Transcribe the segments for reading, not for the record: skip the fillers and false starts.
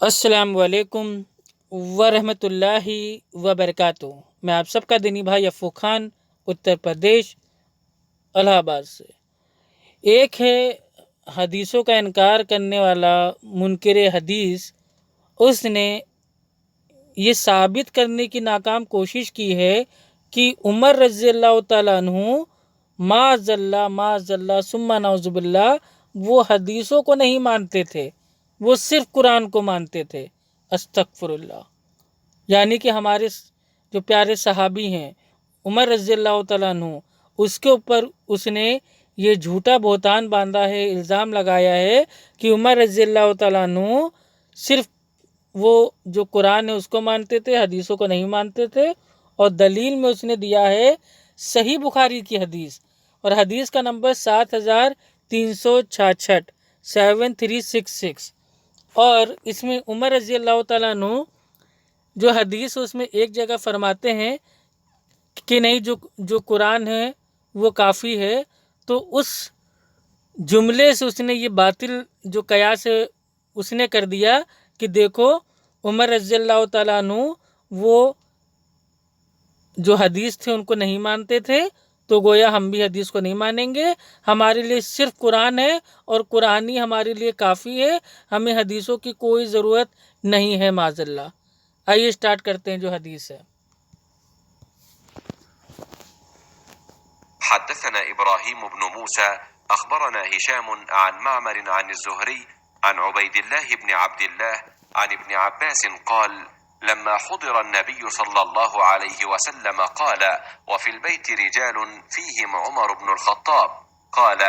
السلام علیکم ورحمۃ اللہ وبرکاتہ۔ میں آپ سب کا دینی بھائی افو خان، اتر پردیش، الہ آباد سے۔ ایک ہے حدیثوں کا انکار کرنے والا منکر حدیث، اس نے یہ ثابت کرنے کی ناکام کوشش کی ہے کہ عمر رضی اللہ تعالیٰ عنہ معاذ اللہ ثم نعوذ باللہ وہ حدیثوں کو نہیں مانتے تھے، وہ صرف قرآن کو مانتے تھے۔ استغفر اللہ۔ یعنی کہ ہمارے جو پیارے صحابی ہیں عمر رضی اللہ تعالیٰ عنہ، اس کے اوپر اس نے یہ جھوٹا بہتان باندھا ہے، الزام لگایا ہے کہ عمر رضی اللہ تعالیٰ عنہ صرف وہ جو قرآن ہے اس کو مانتے تھے، حدیثوں کو نہیں مانتے تھے۔ اور دلیل میں اس نے دیا ہے صحیح بخاری کی حدیث، اور حدیث کا نمبر 7366 7366۔ اور اس میں عمر رضی اللہ تعالیٰ عنہ جو حدیث اس میں ایک جگہ فرماتے ہیں کہ نہیں جو قرآن ہے وہ کافی ہے، تو اس جملے سے اس نے یہ باطل جو قیاس ہے اس نے کر دیا کہ دیکھو عمر رضی اللہ تعالیٰ عنہ وہ جو حدیث تھے ان کو نہیں مانتے تھے، تو گویا ہم بھی حدیث کو نہیں مانیں گے، ہمارے لیے صرف قرآن ہے اور قرآن ہی ہمارے لیے کافی ہے، ہمیں حدیثوں کی کوئی ضرورت نہیں ہے معاذ اللہ۔ آئیے سٹارٹ کرتے ہیں جو حدیث ہے۔ حدثنا إبراهيم بن موسى أخبرنا هشام عن معمر عن الزهري عن عبيد الله بن عبد الله عن ابن عباس قال لما حضر النبي صلى الله عليه وسلم قال وفي البيت رجال فيهم عمر بن الخطاب قال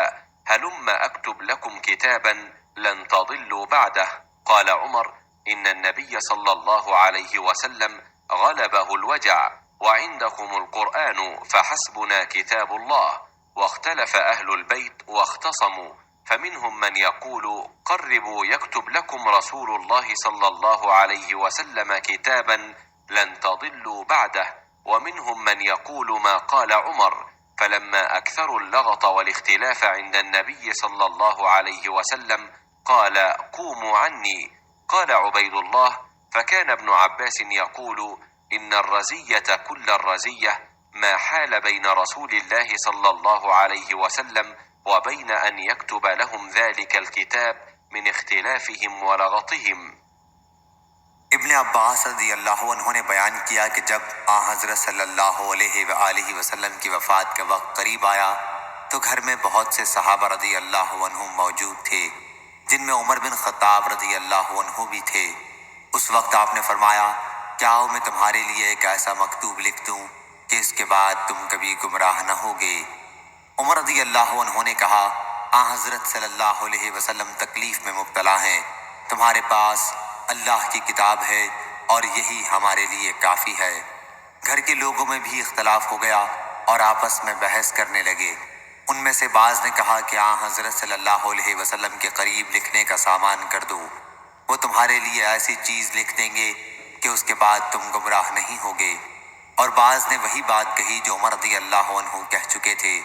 هلم أكتب لكم كتابا لن تضلوا بعده قال عمر إن النبي صلى الله عليه وسلم غلبه الوجع وعندكم القرآن فحسبنا كتاب الله واختلف أهل البيت واختصموا فمنهم من يقول قربوا يكتب لكم رسول الله صلى الله عليه وسلم كتابا لن تضلوا بعده ومنهم من يقول ما قال عمر فلما أكثروا اللغط والاختلاف عند النبي صلى الله عليه وسلم قال قوموا عني قال عبيد الله فكان ابن عباس يقول إن الرزية كل الرزية ما حال بين رسول الله صلى الله عليه وسلم وبين أن يكتب لهم ذلك الكتاب من اختلافهم ولغطهم۔ ابن عباس رضی اللہ عنہ نے بیان کیا کہ جب حضرت صلی اللہ علیہ وآلہ وسلم کی وفات کا وقت قریب آیا تو گھر میں بہت سے صحابہ رضی اللہ عنہ موجود تھے، جن میں عمر بن خطاب رضی اللہ عنہ بھی تھے۔ اس وقت آپ نے فرمایا کیا میں تمہارے لیے ایک ایسا مکتوب لکھ دوں کہ اس کے بعد تم کبھی گمراہ نہ ہوگے؟ عمر رضی اللہ عنہ نے کہا حضرت صلی اللہ علیہ وسلم تکلیف میں مبتلا ہیں، تمہارے پاس اللہ کی کتاب ہے اور یہی ہمارے لیے کافی ہے۔ گھر کے لوگوں میں بھی اختلاف ہو گیا اور آپس میں بحث کرنے لگے۔ ان میں سے بعض نے کہا کہ حضرت صلی اللہ علیہ وسلم کے قریب لکھنے کا سامان کر دو، وہ تمہارے لیے ایسی چیز لکھ دیں گے کہ اس کے بعد تم گمراہ نہیں ہوگے۔ اور بعض نے وہی بات کہی جو عمر رضی اللہ عنہ کہہ چکے تھے۔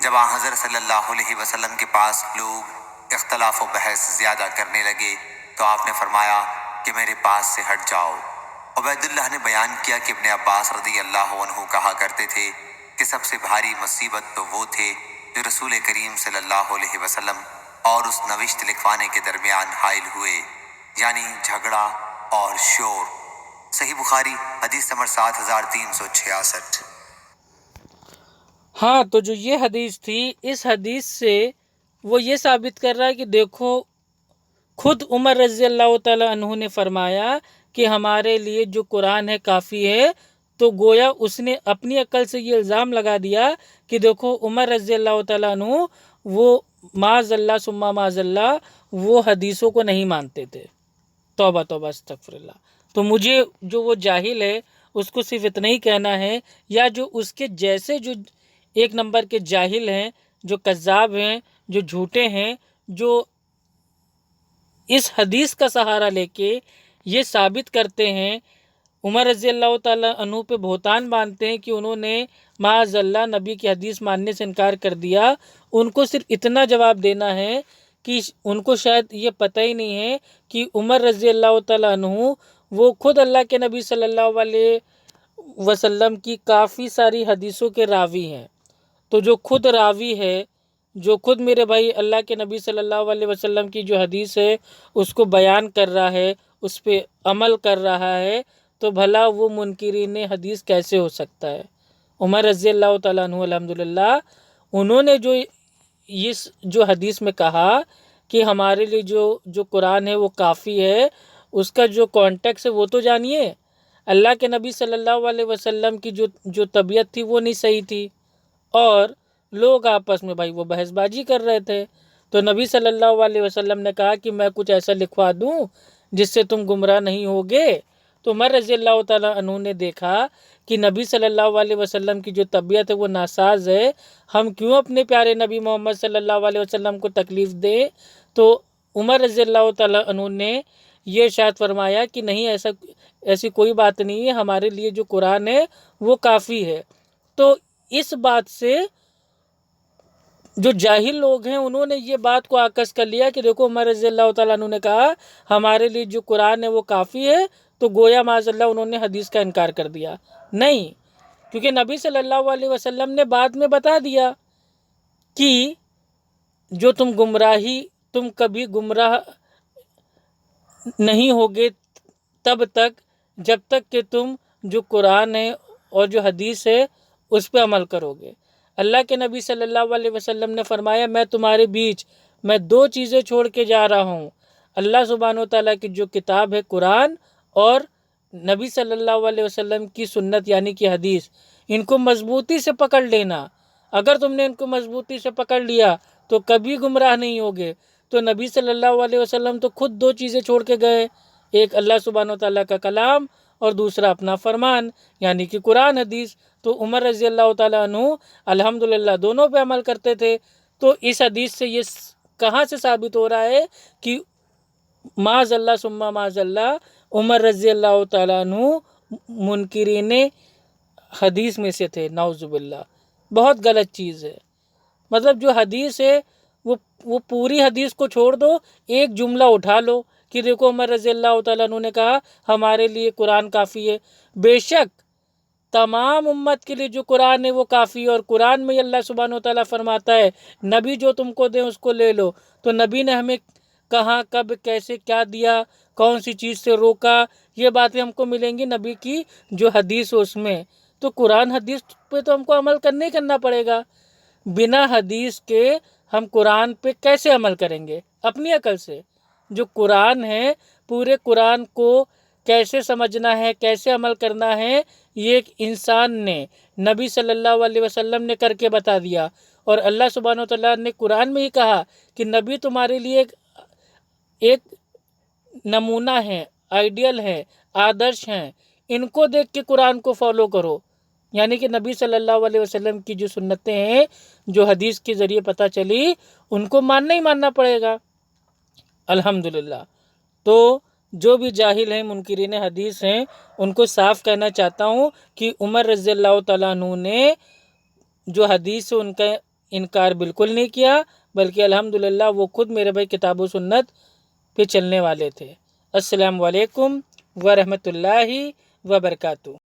جب حضرت صلی اللہ علیہ وسلم کے پاس لوگ اختلاف و بحث زیادہ کرنے لگے تو آپ نے فرمایا کہ میرے پاس سے ہٹ جاؤ۔ عبید اللہ نے بیان کیا کہ ابن عباس رضی اللہ عنہ کہا کرتے تھے کہ سب سے بھاری مصیبت تو وہ تھے جو رسول کریم صلی اللہ علیہ وسلم اور اس نوشت لکھوانے کے درمیان حائل ہوئے، یعنی جھگڑا اور شور۔ صحیح بخاری حدیث نمبر 7366۔ ہاں، تو جو یہ حدیث تھی، اس حدیث سے وہ یہ ثابت کر رہا ہے کہ دیکھو خود عمر رضی اللہ تعالیٰ عنہ نے فرمایا کہ ہمارے لیے جو قرآن ہے کافی ہے، تو گویا اس نے اپنی عقل سے یہ الزام لگا دیا کہ دیکھو عمر رضی اللہ تعالیٰ عنہ وہ معاذ اللہ ثم معاذ اللہ وہ حدیثوں کو نہیں مانتے تھے۔ توبہ توبہ استغفر اللہ۔ تو مجھے جو وہ جاہل ہے اس کو صرف اتنا ہی کہنا ہے، یا جو اس کے جیسے جو ایک نمبر کے جاہل ہیں، جو کذاب ہیں، جو جھوٹے ہیں، جو اس حدیث کا سہارا لے کے یہ ثابت کرتے ہیں، عمر رضی اللہ تعالیٰ عنہ پہ بہتان باندھتے ہیں کہ انہوں نے معاذ اللہ نبی کی حدیث ماننے سے انکار کر دیا، ان کو صرف اتنا جواب دینا ہے کہ ان کو شاید یہ پتہ ہی نہیں ہے کہ عمر رضی اللہ تعالیٰ عنہ وہ خود اللہ کے نبی صلی اللہ علیہ وسلم کی کافی ساری حدیثوں کے راوی ہیں۔ تو جو خود راوی ہے، جو خود میرے بھائی اللہ کے نبی صلی اللہ علیہ وسلم کی جو حدیث ہے اس کو بیان کر رہا ہے، اس پہ عمل کر رہا ہے، تو بھلا وہ منکرین حدیث کیسے ہو سکتا ہے؟ عمر رضی اللہ تعالیٰ عنہ الحمدللہ انہوں نے جو حدیث میں کہا کہ ہمارے لیے جو قرآن ہے وہ کافی ہے، اس کا جو کانٹیکس ہے وہ تو جانیے۔ اللہ کے نبی صلی اللہ علیہ وسلم کی جو طبیعت تھی وہ نہیں صحیح تھی، اور لوگ آپس میں بھائی وہ بحث بازی کر رہے تھے، تو نبی صلی اللہ علیہ وسلم نے کہا کہ میں کچھ ایسا لکھوا دوں جس سے تم گمراہ نہیں ہوگے۔ تو عمر رضی اللہ تعالیٰ عنہ نے دیکھا کہ نبی صلی اللہ علیہ وسلم کی جو طبیعت ہے وہ ناساز ہے، ہم کیوں اپنے پیارے نبی محمد صلی اللہ علیہ وسلم کو تکلیف دیں؟ تو عمر رضی اللہ تعالیٰ عنہ نے یہ ارشاد فرمایا کہ نہیں، ایسی کوئی بات نہیں ہے، ہمارے لیے جو قرآن ہے وہ کافی ہے۔ تو اس بات سے جو جاہل لوگ ہیں انہوں نے یہ بات کو عکس کر لیا کہ دیکھو عمر رضی اللہ تعالیٰ عنہ نے کہا ہمارے لیے جو قرآن ہے وہ کافی ہے، تو گویا معاذ اللہ انہوں نے حدیث کا انکار کر دیا۔ نہیں، کیونکہ نبی صلی اللہ علیہ وسلم نے بعد میں بتا دیا کہ جو تم کبھی گمراہ نہیں ہوگے تب تک جب تک کہ تم جو قرآن ہے اور جو حدیث ہے اس پہ عمل کرو گے۔ اللہ کے نبی صلی اللہ علیہ وسلم نے فرمایا میں تمہارے بیچ میں 2 چیزیں چھوڑ کے جا رہا ہوں، اللہ سبحانہ و تعالیٰ کی جو کتاب ہے قرآن، اور نبی صلی اللہ علیہ وسلم کی سنت یعنی کہ حدیث۔ ان کو مضبوطی سے پکڑ لینا، اگر تم نے ان کو مضبوطی سے پکڑ لیا تو کبھی گمراہ نہیں ہوگے۔ تو نبی صلی اللہ علیہ وسلم تو خود 2 چیزیں چھوڑ کے گئے، ایک اللہ سبحانہ و تعالیٰ کا کلام اور دوسرا اپنا فرمان یعنی کہ قرآن حدیث۔ تو عمر رضی اللہ تعالیٰ عنہ الحمدللہ دونوں پہ عمل کرتے تھے۔ تو اس حدیث سے یہ کہاں سے ثابت ہو رہا ہے کہ معاذ اللہ ثم معاذ اللہ عمر رضی اللہ تعالیٰ عنہ منکرین حدیث میں سے تھے، نعوذ باللہ۔ بہت غلط چیز ہے، مطلب جو حدیث ہے وہ پوری حدیث کو چھوڑ دو، ایک جملہ اٹھا لو کہ دیکھو عمر رضی اللہ تعالیٰ عنہ نے کہا ہمارے لیے قرآن کافی ہے۔ بے شک تمام امت کے لیے جو قرآن ہے وہ کافی ہے، اور قرآن میں اللہ سبحانہ و تعالیٰ فرماتا ہے نبی جو تم کو دیں اس کو لے لو۔ تو نبی نے ہمیں کہاں، کب، کیسے، کیا دیا، کون سی چیز سے روکا، یہ باتیں ہم کو ملیں گی نبی کی جو حدیث ہو اس میں۔ تو قرآن حدیث پہ تو ہم کو عمل کرنا پڑے گا۔ بنا حدیث کے ہم قرآن پہ کیسے عمل کریں گے؟ اپنی عقل سے۔ جو قرآن ہے پورے قرآن کو کیسے سمجھنا ہے، کیسے عمل کرنا ہے، یہ ایک انسان نے، نبی صلی اللہ علیہ وسلم نے کر کے بتا دیا، اور اللہ سبحانہ وتعالیٰ نے قرآن میں ہی کہا کہ نبی تمہارے لیے ایک نمونہ ہے، آئیڈیل ہے، آدرش ہیں، ان کو دیکھ کے قرآن کو فالو کرو۔ یعنی کہ نبی صلی اللہ علیہ وسلم کی جو سنتیں ہیں جو حدیث کے ذریعے پتہ چلی ان کو ماننا ہی ماننا پڑے گا الحمدللہ۔ تو جو بھی جاہل ہیں، منکرین حدیث ہیں، ان کو صاف کہنا چاہتا ہوں کہ عمر رضی اللہ تعالیٰ عنہ نے جو حدیث ہے ان کا انکار بالکل نہیں کیا، بلکہ الحمدللہ وہ خود میرے بھائی کتاب و سنت پہ چلنے والے تھے۔ السلام علیکم ورحمۃ اللہ وبرکاتہ۔